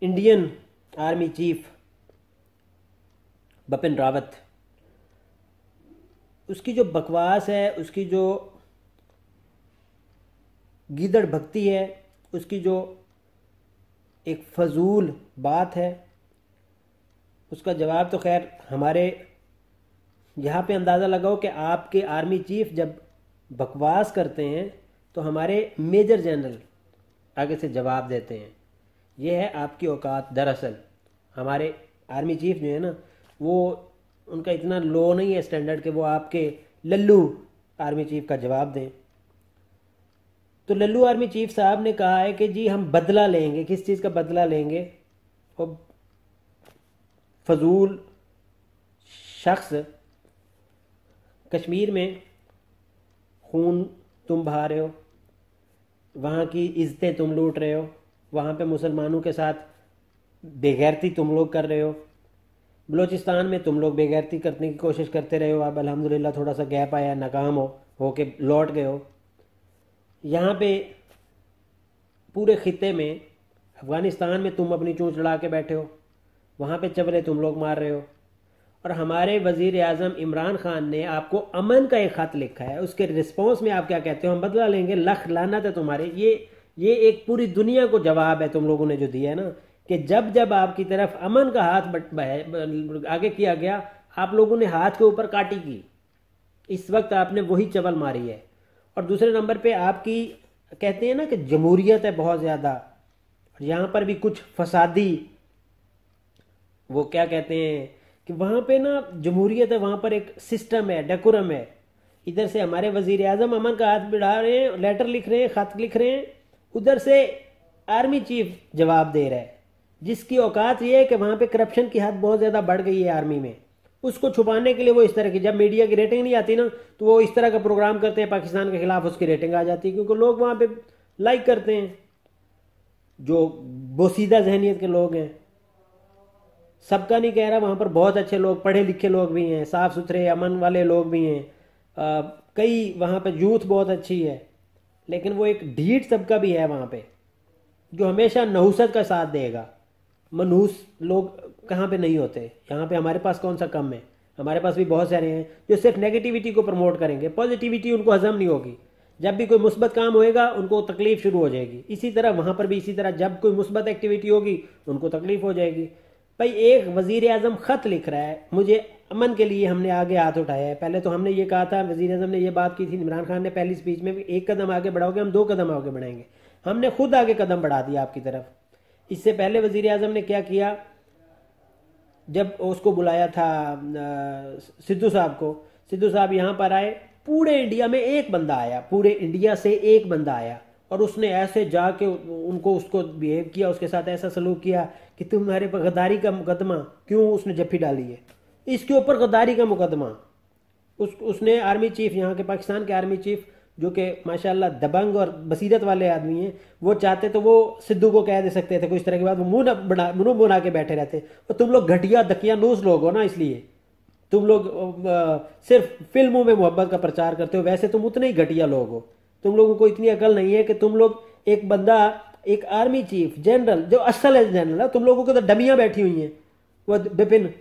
Indian army chief Bipin Rawat, उसकी जो बकवास है, उसकी जो गीदड़ भक्ति है, उसकी जो एक फजूल बात है, उसका जवाब तो खैर हमारे यहाँ पे अंदाज़ा लगाओ कि आपके आर्मी चीफ जब बकवास करते हैं तो हमारे मेजर जनरल आगे से जवाब देते हैं। ये है आपकी औकात। दरअसल हमारे आर्मी चीफ जो है ना, वो उनका इतना लो नहीं है स्टैंडर्ड कि वो आपके लल्लू आर्मी चीफ का जवाब दें। तो लल्लू आर्मी चीफ साहब ने कहा है कि जी हम बदला लेंगे। किस चीज़ का बदला लेंगे? और फजूल शख्स कश्मीर में खून तुम बहा रहे हो, वहाँ की इज्जतें तुम लूट रहे हो, वहाँ पे मुसलमानों के साथ बेगैरती तुम लोग कर रहे हो, बलूचिस्तान में तुम लोग बेगैरती करने की कोशिश करते रहे हो। अब अल्हम्दुलिल्लाह थोड़ा सा गैप आया, नाकाम हो के लौट गए हो। यहाँ पे पूरे खित्ते में अफ़गानिस्तान में तुम अपनी चोंच लड़ा के बैठे हो, वहाँ पे चबले तुम लोग मार रहे हो। और हमारे वज़ीर आज़म इमरान खान ने आपको अमन का एक ख़त लिखा है, उसके रिस्पॉन्स में आप क्या कहते हो? हम बदला लेंगे। लख लानत है तुम्हारे। ये एक पूरी दुनिया को जवाब है तुम लोगों ने जो दिया है ना, कि जब जब आपकी तरफ अमन का हाथ आगे किया गया, आप लोगों ने हाथ के ऊपर काटी की। इस वक्त आपने वही चवल मारी है। और दूसरे नंबर पे आपकी कहते हैं ना कि जमहूरियत है बहुत ज़्यादा, और यहाँ पर भी कुछ फसादी, वो क्या कहते हैं कि वहाँ पे ना जमहूरियत है, वहाँ पर एक सिस्टम है, डेकोरम है। इधर से हमारे वजीर आज़म अमन का हाथ बढ़ा रहे हैं, लेटर लिख रहे हैं, ख़त लिख रहे हैं, उधर से आर्मी चीफ जवाब दे रहा है, जिसकी औकात ये है कि वहाँ पे करप्शन की हद बहुत ज़्यादा बढ़ गई है आर्मी में। उसको छुपाने के लिए वो इस तरह की, जब मीडिया की रेटिंग नहीं आती ना, तो वो इस तरह का प्रोग्राम करते हैं, पाकिस्तान के खिलाफ उसकी रेटिंग आ जाती है, क्योंकि लोग वहाँ पे लाइक करते हैं। जो बोसीदा जहनीत के लोग हैं, सबका नहीं कह रहा, वहाँ पर बहुत अच्छे लोग, पढ़े लिखे लोग भी हैं, साफ़ सुथरे अमन वाले लोग भी हैं, कई वहाँ पे यूथ बहुत अच्छी है, लेकिन वो एक ढीठ सबका भी है वहाँ पे, जो हमेशा नहुसत का साथ देगा। मनहूस लोग कहाँ पे नहीं होते। यहाँ पे हमारे पास कौन सा कम है? हमारे पास भी बहुत सारे हैं जो सिर्फ नेगेटिविटी को प्रमोट करेंगे, पॉजिटिविटी उनको हजम नहीं होगी। जब भी कोई मुस्बत काम होएगा उनको तकलीफ शुरू हो जाएगी। इसी तरह वहाँ पर भी इसी तरह, जब कोई मुस्बत एक्टिविटी होगी उनको तकलीफ हो जाएगी। भाई एक वजीर आज़म ख़त लिख रहा है, मुझे अमन के लिए हमने आगे हाथ उठाया है। पहले तो हमने ये कहा था, वजीर आज़म ने ये बात की थी इमरान खान ने पहली स्पीच में, एक कदम आगे बढ़ाओगे हम 2 कदम आगे बढ़ाएंगे। हमने खुद आगे कदम बढ़ा दिया आपकी तरफ। इससे पहले वजीर आज़म ने क्या किया, जब उसको बुलाया था सिद्धू साहब को, सिद्धू साहब यहाँ पर आए, पूरे इंडिया में एक बंदा आया, पूरे इंडिया से एक बंदा आया, और उसने ऐसे जाके उनको उसको बिहेव किया, उसके साथ ऐसा सलूक किया कि तुम्हारे पर गद्दारी का मुकदमा क्यों उसने जफ्फी डाली है, इसके ऊपर गद्दारी का मुकदमा। उसने आर्मी चीफ, यहाँ के पाकिस्तान के आर्मी चीफ जो कि माशाल्लाह दबंग और बसीरत वाले आदमी हैं, वो चाहते तो वो सिद्धू को कह दे सकते थे, कुछ तरह की बात, वो मुंह बना के बैठे रहते। और तुम लोग घटिया दकिया नूस लोग हो ना, इसलिए तुम लोग सिर्फ फिल्मों में मोहब्बत का प्रचार करते हो। वैसे तुम उतने ही घटिया लोग हो। तुम लोगों को इतनी अकल नहीं है कि तुम लोग एक बंदा, एक आर्मी चीफ जनरल जो असल है जनरल है, तुम लोगों को तो डमियाँ बैठी हुई हैं। वो बिपिन,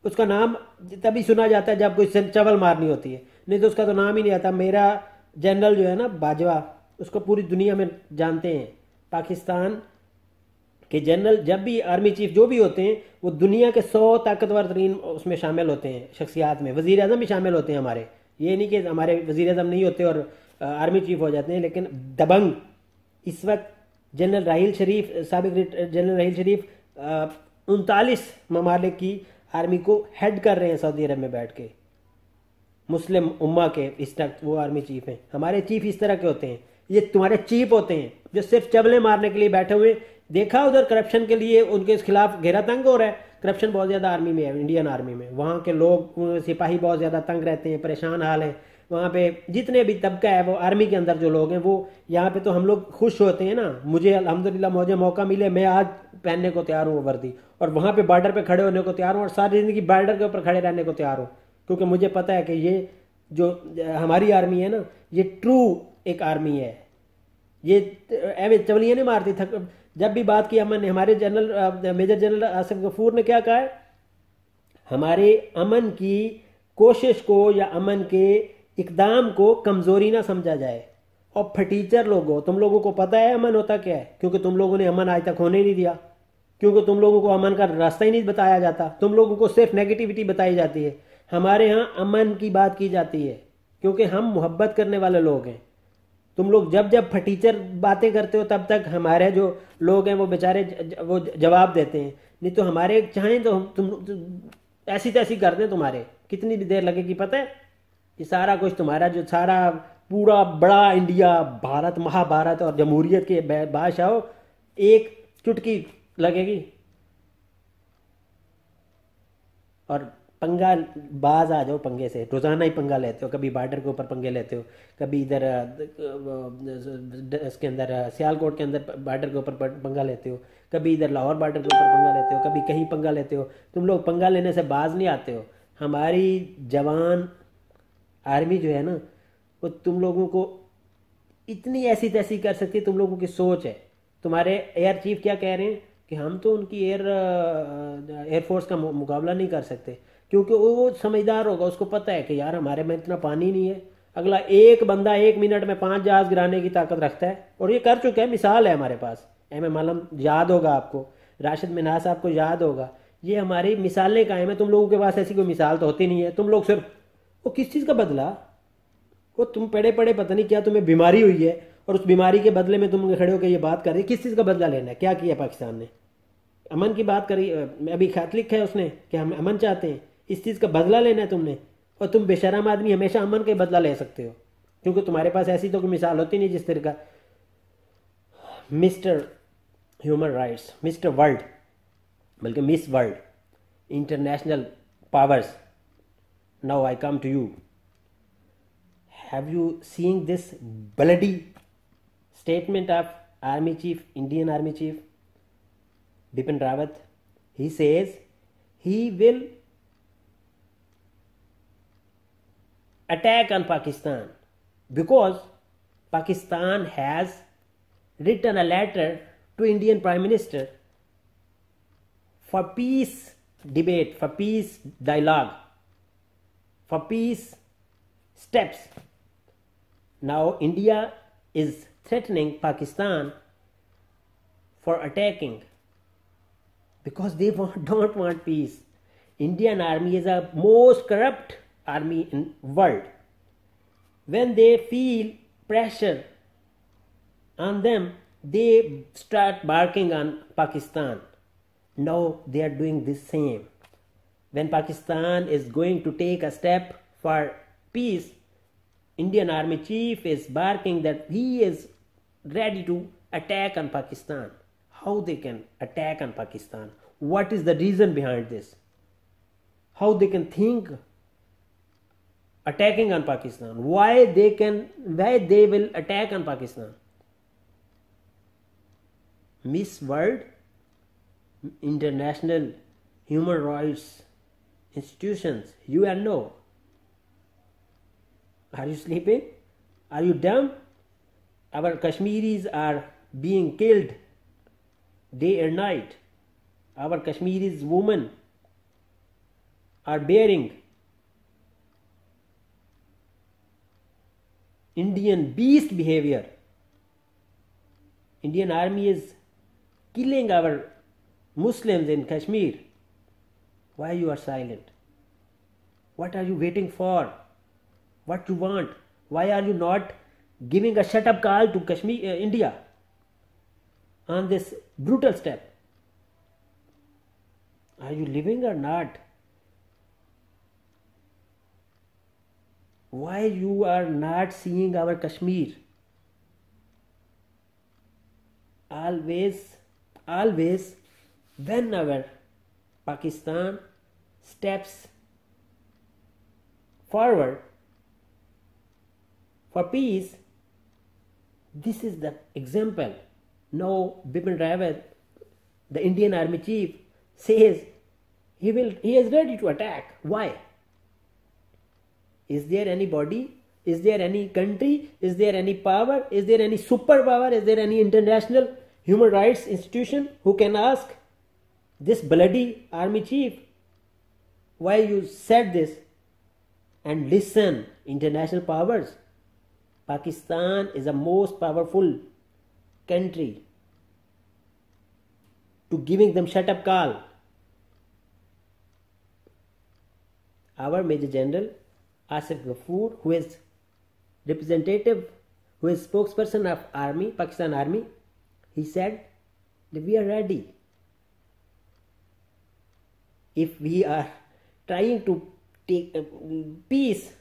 उसका नाम तभी सुना जाता है जब कोई चवल मारनी होती है, नहीं तो उसका तो नाम ही नहीं आता। मेरा जनरल जो है ना बाजवा, उसको पूरी दुनिया में जानते हैं। पाकिस्तान के जनरल जब भी आर्मी चीफ जो भी होते हैं, वो दुनिया के 100 ताकतवर तरीन उसमें शामिल होते हैं शख्सियात में। वज़ीर आज़म भी शामिल होते हैं हमारे, ये नहीं कि हमारे वज़ीर आज़म नहीं होते और आर्मी चीफ हो जाते हैं। लेकिन दबंग इस वक्त जनरल राहील शरीफ, साबिक जनरल राहील शरीफ 39 ममालिक की आर्मी को हेड कर रहे हैं सऊदी अरब में बैठ के, मुस्लिम उम्मा के इस वक्त वो आर्मी चीफ हैं। हमारे चीफ इस तरह के होते हैं, ये तुम्हारे चीफ होते हैं जो सिर्फ चबले मारने के लिए बैठे हुए। देखा उधर करप्शन के लिए उनके खिलाफ घेरा तंग हो रहा है। करप्शन बहुत ज़्यादा आर्मी में है, इंडियन आर्मी में। वहाँ के लोग, सिपाही बहुत ज़्यादा तंग रहते हैं, परेशान हाल है। वहाँ पे जितने भी तबका है वो आर्मी के अंदर जो लोग हैं, वो यहाँ पे तो हम लोग खुश होते हैं ना। मुझे अल्हम्दुलिल्लाह मुझे मौका मिले, मैं आज पहनने को तैयार हूँ वर्दी, और वहाँ पे बॉर्डर पे खड़े होने को तैयार हूँ, और सारी ज़िंदगी बॉर्डर के ऊपर खड़े रहने को तैयार हूँ, क्योंकि मुझे पता है कि ये जो हमारी आर्मी है ना, ये ट्रू एक आर्मी है। ये एवं चवलियाँ नहीं मारती, जब भी बात की अमन ने, हमारे general major general Asif Ghafoor ने क्या कहा है, हमारे अमन की कोशिश को या अमन के इकदाम को कमजोरी ना समझा जाए। और फटीचर लोगों, तुम लोगों को पता है अमन होता क्या है, क्योंकि तुम लोगों ने अमन आज तक होने नहीं दिया, क्योंकि तुम लोगों को अमन का रास्ता ही नहीं बताया जाता, तुम लोगों को सिर्फ नेगेटिविटी बताई जाती है। हमारे यहाँ अमन की बात की जाती है क्योंकि हम मोहब्बत करने वाले लोग हैं। तुम लोग जब जब फटीचर बातें करते हो तब तक हमारे जो लोग हैं वो बेचारे वो जवाब देते हैं, नहीं तो हमारे चाहें तो हम तुम ऐसी तैसी कर दें, तुम्हारे कितनी भी देर लगेगी पता है। ये सारा कुछ तुम्हारा जो सारा पूरा बड़ा इंडिया, भारत, महाभारत और जमहूरियत के बादशाह एक चुटकी लगेगी। और पंगा बाज आ जाओ पंगे से, रोजाना ही पंगा लेते हो, कभी बॉर्डर के ऊपर पंगे लेते हो, कभी इधर इसके अंदर सियालकोट के अंदर बॉर्डर के ऊपर पंगा लेते हो, कभी इधर लाहौर बॉर्डर के ऊपर पंगा लेते हो, कभी कहीं पंगा लेते हो। तुम लोग पंगा लेने से बाज नहीं आते हो। हमारी जवान आर्मी जो है ना, वो तुम लोगों को इतनी ऐसी तैसी कर सकती है, तुम लोगों की सोच है। तुम्हारे एयर चीफ क्या कह रहे हैं कि हम तो उनकी एयरफोर्स का मुकाबला नहीं कर सकते, क्योंकि वो समझदार होगा, उसको पता है कि यार हमारे में इतना पानी नहीं है। अगला एक बंदा 1 मिनट में 5 जहाज गिराने की ताकत रखता है, और ये कर चुके हैं, मिसाल है हमारे पास। एम आलम याद होगा आपको, राशिद मिनास आपको याद होगा, ये हमारी मिसालें कायम है। तुम लोगों के पास ऐसी कोई मिसाल तो होती नहीं है। तुम लोग सिर्फ वो किस चीज़ का बदला, वो तुम पड़े पड़े पता नहीं क्या तुम्हें बीमारी हुई है, और उस बीमारी के बदले में तुम खड़े होकर ये बात कर रहे, किस चीज़ का बदला लेना है, क्या किया पाकिस्तान ने। अमन की बात करी, अभी खत लिखा है उसने कि हम अमन चाहते हैं, इस चीज़ का बदला लेना है तुमने। और तुम बेशरम आदमी हमेशा अमन का बदला ले सकते हो, क्योंकि तुम्हारे पास ऐसी तो कोई मिसाल होती नहीं जिस तरह का mister human rights, mister world, बल्कि miss world, international powers. Now I come to you, have you seen this bloody statement of army chief, Indian army chief Bipin Rawat? He says he will attack on Pakistan because Pakistan has written a letter to Indian Prime Minister for peace debate, for peace dialogue, for peace steps. Now India is threatening Pakistan for attacking because they don't want peace. Indian army is the most corrupt army in world. When they feel pressure on them, they start barking on Pakistan. Now they are doing the same. When Pakistan is going to take a step for peace, Indian army chief is barking that he is ready to attack on Pakistan. How they can attack on Pakistan? What is the reason behind this? How they can think attacking on Pakistan? Why they will attack on Pakistan? Miss World, international human rights institutions, UNO. Are you sleeping? Are you dumb? Our Kashmiris are being killed day and night. Our Kashmiris women are bearing Indian beast behavior. Indian army is killing our Muslims in Kashmir. Why you are silent? What are you waiting for? What you want? Why are you not giving a shut up call to Kashmir, India on this brutal step? Are you living or not? Why you are not seeing our Kashmir? Always whenever Pakistan steps forward for peace, this is the example. Now Bipin Rawat, the Indian army chief, says he is ready to attack. Why? Is there anybody? Is there any country? Is there any power? Is there any superpower? Is there any international human rights institution who can ask this bloody army chief why you said this, and listen, international powers. Pakistan is the most powerful country to giving them shut up call. Our Major General Asif Ghafoor, who is representative, who is spokesperson of army, Pakistan Army, he said that we are ready. If we are trying to take peace,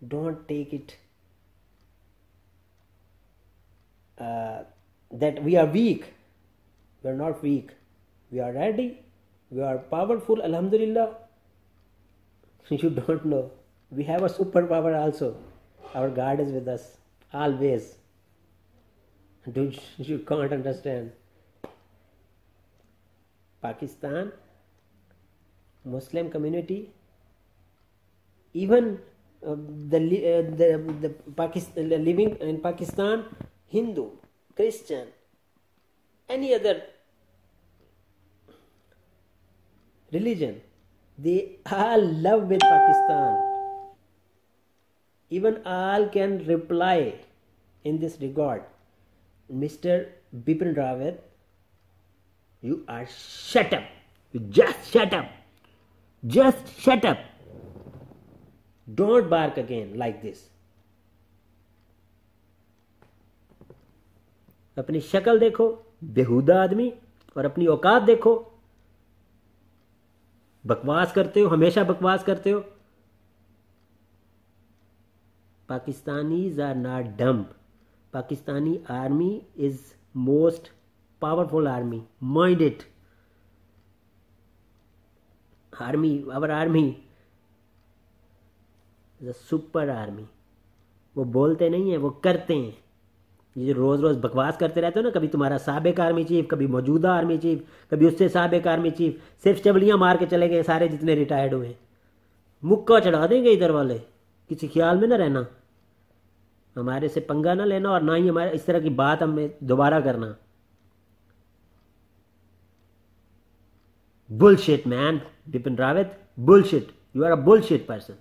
don't take it that we are weak. We are not weak. We are ready. We are powerful, alhamdulillah. You don't know. We have a superpower also. Our God is with us always. You can't understand. Pakistan, Muslim community, even the Pakistan living in Pakistan, Hindu, Christian, any other religion, they all love with Pakistan. Even all can reply in this regard. Mr. Bipin Rawat, you are shut up. You just shut up. Just shut up. Don't bark again like this. अपनी शक्ल देखो, बेहुदा आदमी, और अपनी औकात देखो. बकवास करते हो, हमेशा बकवास करते हो. Pakistanis are not dumb. Pakistani army is most powerful army. Mind it. Army, our army is a super army. वो बोलते नहीं हैं, वो करते हैं. ये जो रोज रोज बकवास करते रहते हो ना, कभी तुम्हारा साबिक आर्मी चीफ, कभी मौजूदा आर्मी चीफ, कभी उससे साबिक आर्मी चीफ, सिर्फ चबलियां मार के चले गए सारे जितने रिटायर्ड हुए. मुक्का चढ़ा देंगे इधर वाले. किसी ख्याल में ना रहना. हमारे से पंगा ना लेना, और ना ही हमारे इस तरह की बात हमें दोबारा करना. Bullshit, man. Bipin Rawat, bullshit. You are a bullshit person.